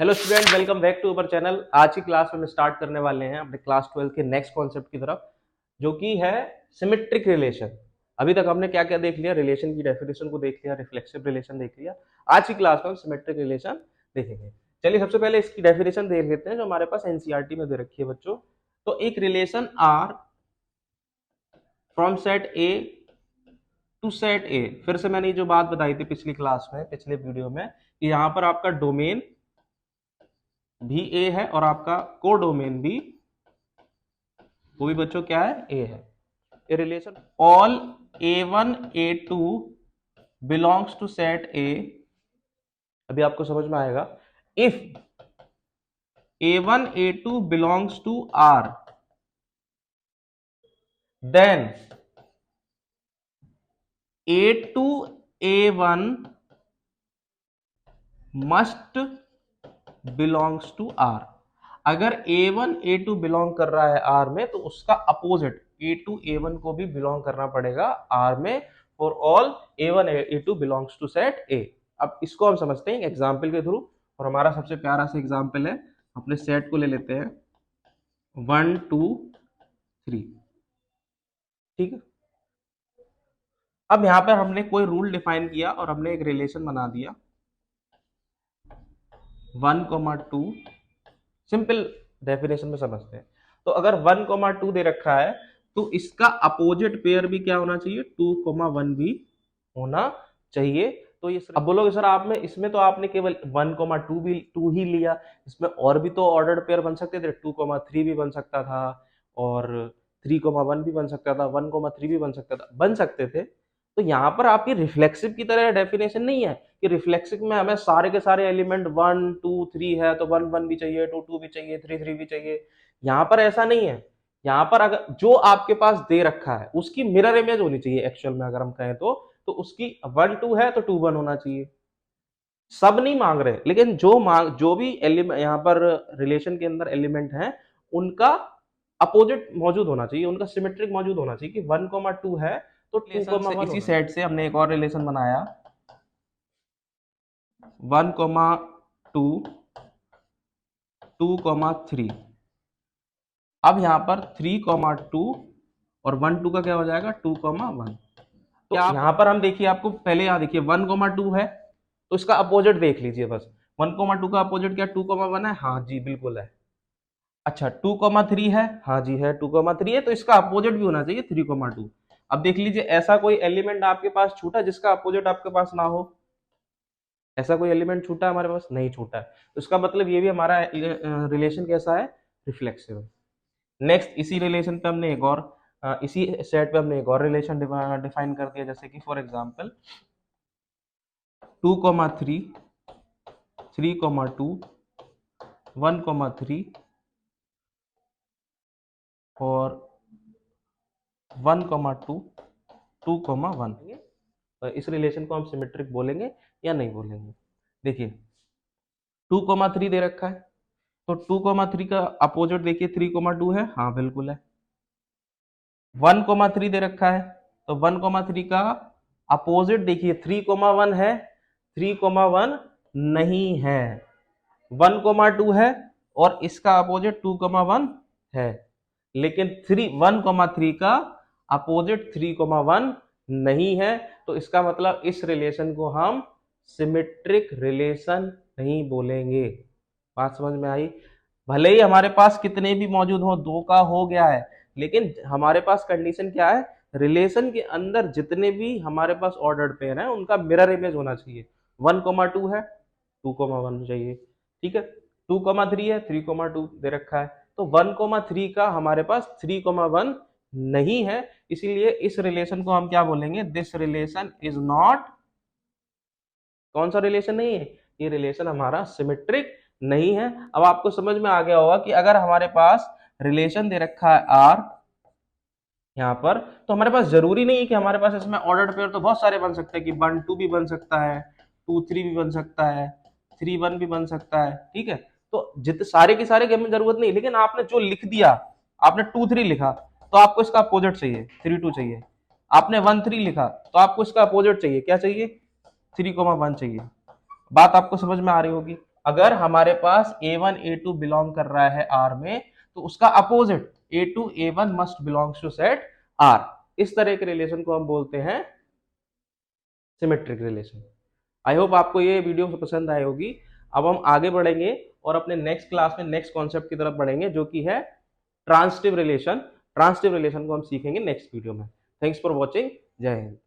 Hello student, welcome back to our channel. आज की class में हम स्टार्ट करने वाले हैं अपने क्लास 12 के नेक्स्ट कॉन्सेप्ट की तरफ, जो कि है सिमेट्रिक रिलेशन। अभी तक हमने क्या क्या देख लिया? रिलेशन की डेफिनेशन को देख लिया, रिफ्लेक्सिव रिलेशन देख लिया। आज की क्लास में हम सिमेट्रिक रिलेशन देखेंगे। चलिए सबसे पहले इसकी डेफिनेशन देख लेते हैं जो हमारे पास एनसीईआरटी में दे रखी है बच्चों। तो एक relation R from set A to set A, फिर से मैंने जो बात बताई थी पिछली क्लास में, पिछले वीडियो में, कि यहाँ पर आपका डोमेन भी ए है और आपका कोडोमेन भी, वो भी बच्चों क्या है? ए है। A relation all A1 A2 belongs to set A. अभी आपको समझ में आएगा। If A1 A2 belongs to R, then A2 A1 must belongs to R। अगर A1 A2 बिलोंग कर रहा है R में, तो उसका अपोजिट A2 A1 को भी बिलोंग करना पड़ेगा R में, for all A1 A2 belongs to set A। अब इसको हम समझते हैं एग्जाम्पल के थ्रू, और हमारा सबसे प्यारा सा एग्जाम्पल है, अपने सेट को ले लेते हैं 1 2 3। ठीक है। अब यहां पर हमने कोई रूल डिफाइन किया और हमने एक रिलेशन बना दिया 1,2। सिंपल डेफिनेशन में समझते हैं। तो अगर 1,2 दे रखा है, तो इसका अपोजिट पेयर भी क्या होना चाहिए? 2,1 भी होना चाहिए। तो ये अब बोलोगे सर आप में इसमें तो आपने केवल 1,2 भी 2 ही लिया, इसमें और भी तो ऑर्डर्ड पेयर बन सकते थे, 2,3 भी बन सकता था और 3,1 भी बन सकता था, 1,3 भी बन सकता था, बन सकते थे। तो यहाँ पर आपकी रिफ्लेक्सिव की तरह डेफिनेशन नहीं है कि रिफ्लेक्सिव में हमें सारे के सारे एलिमेंट 1 2 3 है तो 1 1 भी चाहिए, 2 2 भी चाहिए, 3 3 भी चाहिए। यहाँ पर ऐसा नहीं है। यहाँ पर अगर जो आपके पास दे रखा है उसकी मिरर इमेज होनी चाहिए एक्चुअल में, अगर हम कहें तो उसकी 1 2 है तो 2 1 होना चाहिए। सब नहीं मांग रहे, लेकिन जो भी एलिमेंट यहाँ पर रिलेशन के अंदर एलिमेंट हैं, उनका अपोजिट मौजूद होना चाहिए, उनका सिमेट्रिक मौजूद होना चाहिए कि 1,2 है तो 2,1। इसी सेट से हमने एक और रिलेशन बनाया 1,2 2,3। अब यहां पर 3,2 और 1 2 का क्या हो जाएगा? 2,1। तो यहां पर हम देखिए, आपको पहले यहां देखिए 1,2 है तो इसका अपोजिट देख लीजिए बस। 1,2 का अपोजिट क्या 2,1 है? हाँ जी बिल्कुल है। अच्छा 2,3 है? हाँ जी है, 2,3 है, तो इसका अपोजिट भी होना चाहिए 3,2। अब देख लीजिए, ऐसा कोई एलिमेंट आपके पास छूटा जिसका अपोजिट आपके पास ना हो? ऐसा कोई एलिमेंट छूटा हमारे पास? नहीं छूटा है। तो इसका मतलब ये भी हमारा रिलेशन कैसा है? रिफ्लेक्सिव है। नेक्स्ट इसी रिलेशन पे हमने एक और इसी सेट पे हमने एक और रिलेशन डिफाइन कर दिया, जैसे कि फॉर एग्जांपल 2,3 3,2 1,3 और 1,2 2,1। तो इस रिलेशन को हम सिमेट्रिक बोलेंगे या नहीं बोलेंगे? देखिए 2,3 दे रखा है, तो 2,3 का अपोजिट देखिए 3,2 है। हाँ बिल्कुल है। 1,3 दे रखा है, तो 1,3 का अपोजिट देखिए 3,1 है, 3,1 नहीं है। 1,2 है और इसका अपोजिट 2,1 है, लेकिन 1,3 का अपोजिट 3,1 नहीं है। तो इसका मतलब इस रिलेशन को हम सिमेट्रिक रिलेशन नहीं बोलेंगे। बात समझ में आई? भले ही हमारे पास कितने भी मौजूद हो, 2 का हो गया है, लेकिन हमारे पास कंडीशन क्या है? रिलेशन के अंदर जितने भी हमारे पास ऑर्डर्ड पेयर हैं उनका मिरर इमेज होना चाहिए। 1,2 है, 2,1 चाहिए। ठीक है। 2,3 है, 3,2 दे रखा है, तो 1,3 का हमारे पास 3,1 नहीं है। इसीलिए इस रिलेशन को हम क्या बोलेंगे? दिस रिलेशन इज नॉट, कौन सा रिलेशन नहीं है? ये रिलेशन हमारा सिमेट्रिक नहीं है। अब आपको समझ में आ गया होगा कि अगर हमारे पास रिलेशन दे रखा है आर यहाँ पर, तो हमारे पास जरूरी नहीं है कि हमारे पास इसमें ऑर्डर्ड पेयर तो बहुत सारे बन सकते हैं कि 1 2 भी बन सकता है, 2 3 भी बन सकता है, 3 1 भी बन सकता है। ठीक है। तो जितने सारे के सारे की हमें जरूरत नहीं, लेकिन आपने जो लिख दिया, आपने 2 3 लिखा तो आपको इसका अपोजिट चाहिए 3 2 चाहिए। आपने 1 3 लिखा तो आपको इसका अपोजिट चाहिए, क्या चाहिए? 3,1 चाहिए। बात आपको समझ में आ रही होगी। अगर हमारे पास A1 A2 बिलोंग कर रहा है R में, तो उसका opposite A2 A1 must belongs to set R। इस तरह के रिलेशन को हम बोलते हैं सिमेट्रिक रिलेशन। आई होप आपको ये वीडियो पसंद आई होगी। अब हम आगे बढ़ेंगे और अपने नेक्स्ट क्लास में नेक्स्ट कॉन्सेप्ट की तरफ बढ़ेंगे, जो कि है ट्रांसिटिव रिलेशन। ट्रांसिटिव रिलेशन को हम सीखेंगे नेक्स्ट वीडियो में। Thanks for watching. जय हिंद।